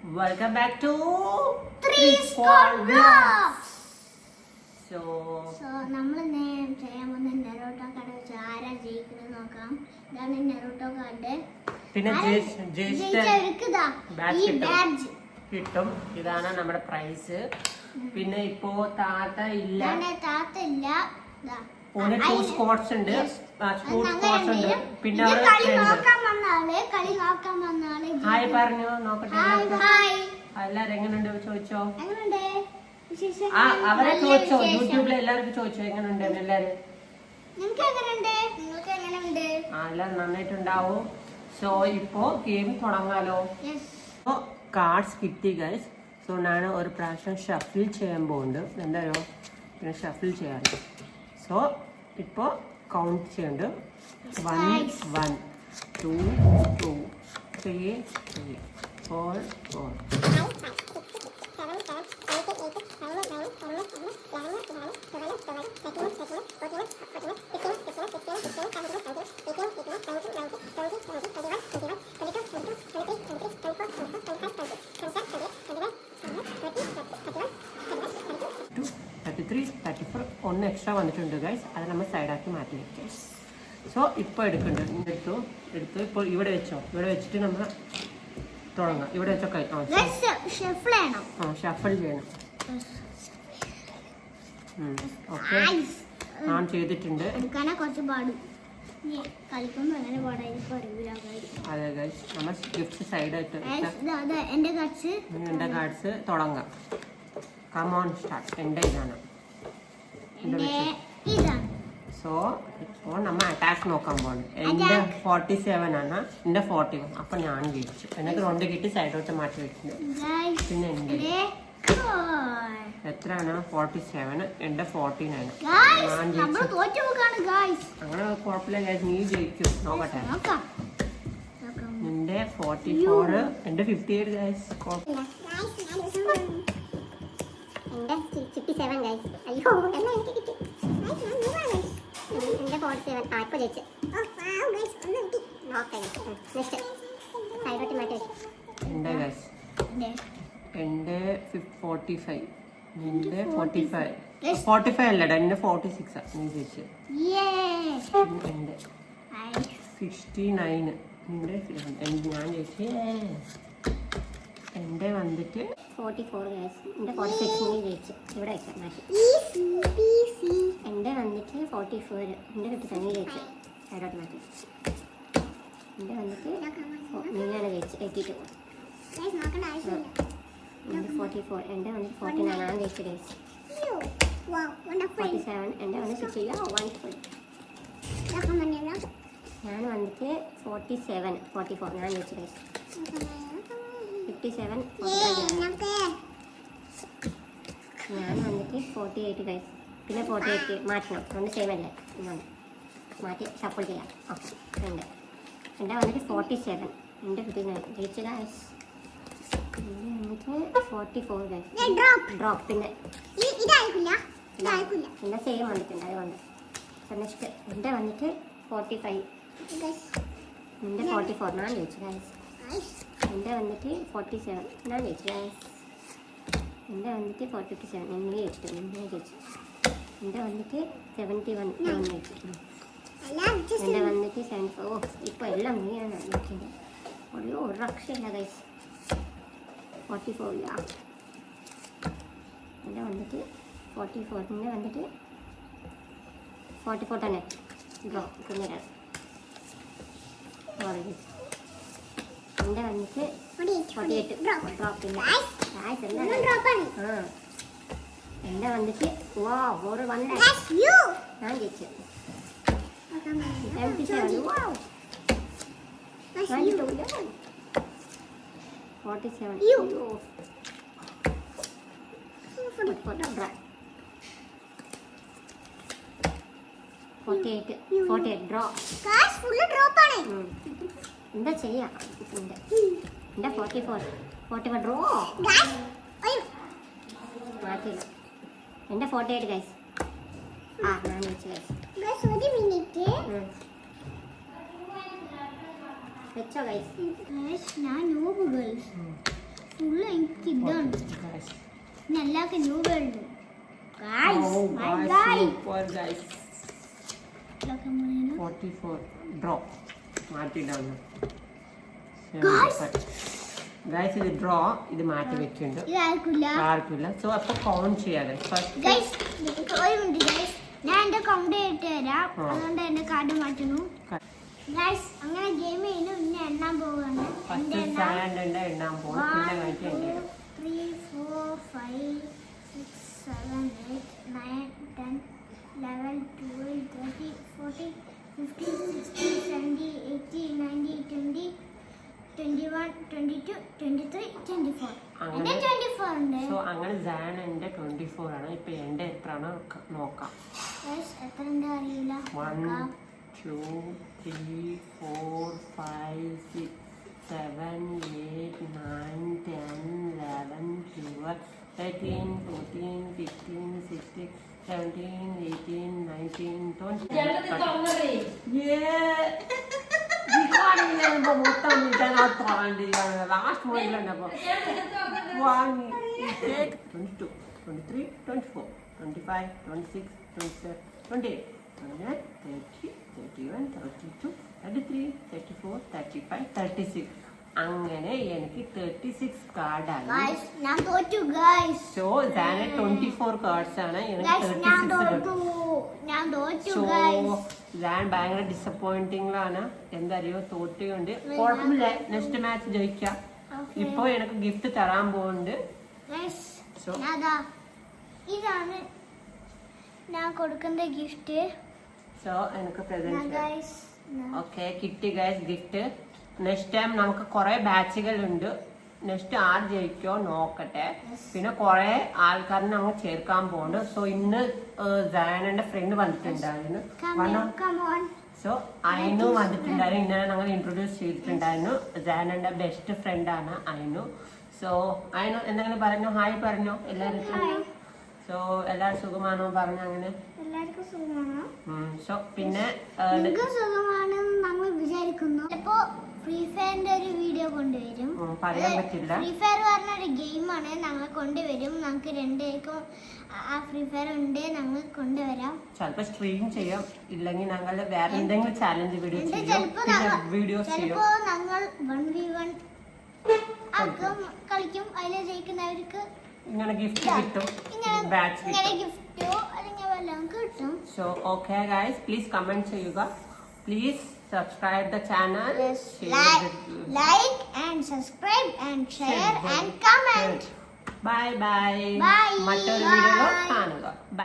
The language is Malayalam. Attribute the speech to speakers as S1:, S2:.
S1: Welcome back to Three Squad Vlogs. So
S2: നമ്മൾ ചെയ്യാൻ പോകുന്ന നെറോട്ടോ കാർഡ് വെച്ച് ആരാ ജയിക്കുന്നത് നോക്കാം. ഇതാണ് നെറോട്ടോ കാർഡ്.
S1: പിന്നെ കിട്ടും. ഇതാണ് നമ്മുടെ പ്രൈസ്. പിന്നെ ഇപ്പോ താത്ത ഇല്ല. ടു സ്കോട്ട്സ് ഉണ്ട്. പിന്നെ ഹായ് പറഞ്ഞു നോക്കട്ടെ. എല്ലാരും എങ്ങനെയുണ്ട് ചോദിച്ചോ. അവരെ ചോദിച്ചോ, യൂട്യൂബിൽ എല്ലാവർക്കും ചോദിച്ചോ എങ്ങനെയുണ്ട് എല്ലാരും. എല്ലാരും നന്നായിട്ടുണ്ടാവും. സോ ഇപ്പോ ഗെയിം തുടങ്ങാലോ. സോ കാർഡ്സ് കിട്ടി ഗൈസ്. സോ ഞാൻ ഒരു പ്രാവശ്യം ഷഫിൽ ചെയ്യാൻ പോകുന്നുണ്ട്. എന്തായാലും പിന്നെ ഷഫിൽ ചെയ്യാറ്. സോ ഇപ്പോ കൗണ്ട് ചെയ്യുന്നുണ്ട്. 1 1 2 2 3 3 4 4. ഒന്ന് എക്സ്ട്രാ വന്നിട്ടുണ്ട് ഗൈസ്. അത് നമ്മൾ സൈഡാക്കി മാറ്റി വെക്കാം. സോ ഇപ്പോൾ എടുക്കുന്നുണ്ട്. എടുത്തു ഇപ്പോൾ ഇവിടെ വെച്ചോ. ഇവിടെ വെച്ചിട്ട് നമ്മൾ തുടങ്ങാം. ഇവിടെ വെച്ചോ. ഷഫിൾ ചെയ്യണം. ഓക്കെ, ഞാൻ ചെയ്തിട്ടുണ്ട്. അതെ ഗൈസ്, നമ്മൾ ഗിഫ്റ്റ് സൈഡായിട്ട് എൻ്റെ കാർഡ്സ് തുടങ്ങാം. Come on start. എൻ്റെ ഇതാണ്. സോ ഇപ്പോൾ നമ്മൾ അറ്റാക്ക് നോക്കാൻ പോകുന്നത്. എൻ്റെ 47 ആണ്, എൻ്റെ 41. അപ്പൊ ഞാൻ ജയിച്ചു. എനിക്ക് 2 കിട്ടി സൈഡോട്ട് മാറ്റി വെച്ചിട്ടുണ്ട്. പിന്നെ എൻ്റെ എത്രയാണ്? 47. എൻ്റെ 49. ഞാൻ ജയിച്ചു. അങ്ങനെ കുഴപ്പമില്ല ഗൈസ്, നീ ജയിക്കും. നോക്കട്ടെ. എൻ്റെ 44. എൻ്റെ 58 ഗൈസ്.
S2: എൻ്റെ 57 ഗൈസ്. അയ്യോ എന്നാ എനിക്ക് കിട്ടി. എൻ്റെ 47. ഇപ്പോൾ ജയിച്ചു. സൈഡോട്ട് മാറ്റി വെച്ചു.
S1: എൻ്റെ ഗൈസ് എൻ്റെ 45. നിന്റെ 45 അല്ലടാ, എൻ്റെ 46. നീ ജയിച്ചു. എൻ്റെ 69. നിന്റെ ഞാൻ ജയിച്ചു. എൻ്റെ വന്നിട്ട് 44 ഗൈസ്. എൻ്റെ 46 നീ ജയിച്ചു. ഇവിടെ വെച്ചാൽ മാറ്റി. എൻ്റെ വന്നിട്ട് 44. എൻ്റെ 57 നീ ജയിച്ചു. സൈഡോട്ട് മാറ്റി. എൻ്റെ വന്നിട്ട് നീയാണ് ജയിച്ചു. 82. എൻ്റെ 44. എൻ്റെ വന്നിട്ട് 49. ഞാൻ ജയിച്ചു ഗൈസ്. 47. എൻ്റെ വന്നിട്ട് 60. ഞാൻ വന്നിട്ട് 47 44. ഞാൻ ജയിച്ചു ഗൈസ്. 57 ഞാൻ വന്നിട്ട് 48 ഗൈസ്. പിന്നെ 48 മാറ്റണം. ഒന്ന് സെയിം അല്ലേ, മാറ്റി ഷഫിൾ ചെയ്യാം. ഓക്കെ. എൻ്റെ വന്നിട്ട് 47. എൻ്റെ 59 ജയിച്ചു ഗൈസ്. എന്നിട്ട് 44 ഗൈസ്. ഡ്രോപ്പ്. പിന്നെ എൻ്റെ സെയിം വന്നിട്ടുണ്ട്, അതുകൊണ്ട്. നെക്സ്റ്റ് എൻ്റെ വന്നിട്ട് 45. എൻ്റെ 44. ഞാൻ ജയിച്ചു ഗൈസ്. എൻ്റെ വന്നിട്ട് 47. ഞാൻ ജയിച്ചു ഗൈസ്. എൻ്റെ വന്നിട്ട് 47. എന്നെ ജയിച്ചു. എന്നെ ജയിച്ചു. എൻ്റെ വന്നിട്ട് 71. ഞാൻ ജയിച്ചു. എൻ്റെ വന്നിട്ട് 74. ഓ ഇപ്പോൾ എല്ലാം നീയാണ് നോക്കിയത്. ഒരു രക്ഷയില്ല ഗൈസ്. 44 ഇല്ല. എൻ്റെ വന്നിട്ട് 44. എൻ്റെ വന്നിട്ട് 44 തന്നെ. ഡ്രോ. പിന്നെ എൻ്റെ വന്നിട്ട് 48. ഡ്രോപ്പ്. പിന്നെ എൻ്റെ വന്നിട്ട് ഒരു 1 ഞാൻ ജയിച്ചു. 77. 47. 48 ഡ്രോ. എന്താ ചെയ്യാം. എൻ്റെ 44 ഡ്രോ മാറ്റില്ല. എൻ്റെ 48 ഗൈസ്. ഞാൻ വെച്ച് ഗൈസ്. വെച്ചോ ഗൈസ്. ഞാൻ നോബ് ഗൈസ്.
S2: ഫുള്ള് എനിക്ക് ഇതാണ് പിന്നെ എല്ലാവർക്കും ന്യൂ വേൾഡ്
S3: ഗൈസ് 44 ഡ്രോ മാറ്റിയിടാണ് ഗൈസ് ഇത് ഡ്രോ ഇത് മാറ്റി വെക്കുന്നുണ്ട് ആർക്കില്ല സോ അപ്പൊ കൗണ്ട് ചെയ്യാതെ
S2: ഞാൻ എന്റെ കൗണ്ട് ചെയ്തിട്ട് തരാം അതുകൊണ്ട് എന്റെ കാർഡ് മാറ്റുന്നു ഗൈസ് അങ്ങനെ ഗെയിം ചെയ്യുന്നു പിന്നെ എണ്ണാൻ പോവുകയാണ്
S3: എണ്ണാൻ പോകും പിന്നെ കഴിക്കേണ്ടി
S2: 3 4 5 6 7 8 9 10 11 12 13 14 15 16 17 18 19 20 21 22 23 24 എന്റെ 24 ഉണ്ട്
S3: സോ അങ്ങനെ സാൻ എന്റെ 24 ആണ് ഇപ്പൊ എന്റെ എത്രയാണ് നോക്കാം
S2: ഗൈസ് എത്ര ഉണ്ട് അറിയില്ല
S3: 1 2 3 4 5 6 7 8 9 10 11 12 13 14 15 16 17 18 19 20 മൊത്തം ലാസ്റ്റ് മോഡലുണ്ട് അപ്പോൾ 22 23 24 25 26 27 28 29 30 31 32 33 34 35 36 അങ്ങനെ എനിക്ക് 36 കാർഡാണ്
S2: ഗൈസ് ഞാൻ തോറ്റു ഗൈസ്
S3: സോ സാന് 24 കാർഡ്സ് ആണ്
S2: ഗൈസ് ഞാൻ തോറ്റു
S3: സോ
S2: ഗൈസ്
S3: സാൻ ഭയങ്കര ഡിസപ്പോയിന്റിംഗിലാണ് എന്തറിയോ തോറ്റുകൊണ്ട് കുഴപ്പമില്ല നെക്സ്റ്റ് മാച്ച് ജയിക്കാം ഇപ്പൊ എനിക്ക് ഗിഫ്റ്റ് തരാൻ പോകുന്നുണ്ട്
S2: ഗൈസ്
S3: സോ
S2: ഇതാണ് ഞാൻ കൊടുക്കുന്ന ഗിഫ്റ്റ്
S3: സോ എനിക്ക് പ്രസന്റ്
S2: ഗൈസ്
S3: ഓക്കെ കിട്ടി ഗൈസ് ഗിഫ്റ്റ് നെക്സ്റ്റ് ടൈം നമുക്ക് കുറെ ബാച്ചുകളുണ്ട് നെക്സ്റ്റ് ആര് ജയിക്കോ നോക്കട്ടെ പിന്നെ കുറെ ആൾക്കാരെ നമ്മൾ ചേർക്കാൻ പോകുന്നുണ്ട് സോ ഇന്ന് സാനന്റെ ഫ്രണ്ട് വന്നിട്ടുണ്ടായിരുന്നു സോ അയിനു വന്നിട്ടുണ്ടായിരുന്നു ഇന്നലെ ഞങ്ങൾ ഇൻട്രൊഡ്യൂസ് ചെയ്തിട്ടുണ്ടായിരുന്നു സാനന്റെ ബെസ്റ്റ് ഫ്രണ്ട് ആണ് അയിനു സോ അയിനു എന്തെങ്കിലും പറഞ്ഞോ ഹായ് പറഞ്ഞോ എല്ലാവർക്കും സോ എല്ലാവരും സുഖമാണോ പറഞ്ഞു അങ്ങനെ
S2: എല്ലാവർക്കും സുഖമാണോ
S3: സോ പിന്നെ
S2: സുഖമാണെന്ന് നമ്മൾ വിചാരിക്കുന്നു ഇപ്പോ ഫ്രീ ഫയറിന്റെ ഒരു വീഡിയോ കൊണ്ടുവരും
S3: പറയാൻ പറ്റില്ല
S2: ഫ്രീ ഫയർ പറഞ്ഞ ഒരു ഗെയിമാണ് ഞങ്ങൾ കൊണ്ടുവരും ഞങ്ങൾക്ക് രണ്ടേക്കും ആ ഫ്രീ ഫയർ ഉണ്ട് ഞങ്ങൾ കൊണ്ടുവരാം
S3: ചിലപ്പോ സ്ട്രീം ചെയ്യാം ഇല്ലെങ്കിൽ ഞങ്ങൾ വേറെ എന്തെങ്കിലും ചാലഞ്ച് വീഡിയോ ചെയ്യും
S2: ചിലപ്പോ ഞങ്ങൾ 1v1 കളിക്കും അതിൽ ജയിക്കുന്നവർക്ക്
S3: ഇങ്ങനെ ഗിഫ്റ്റ് കിട്ടും ബാച്ച്
S2: ഗിഫ്റ്റോ അല്ലെങ്കിൽ വല്ലതും കിട്ടും
S3: so okay guys please comment ചെയ്യുക please subscribe the channel
S2: like and subscribe and share and comment
S3: bye bye
S2: bye
S3: മറ്റൊരു വീഡിയോയിൽ കാണുക ബൈ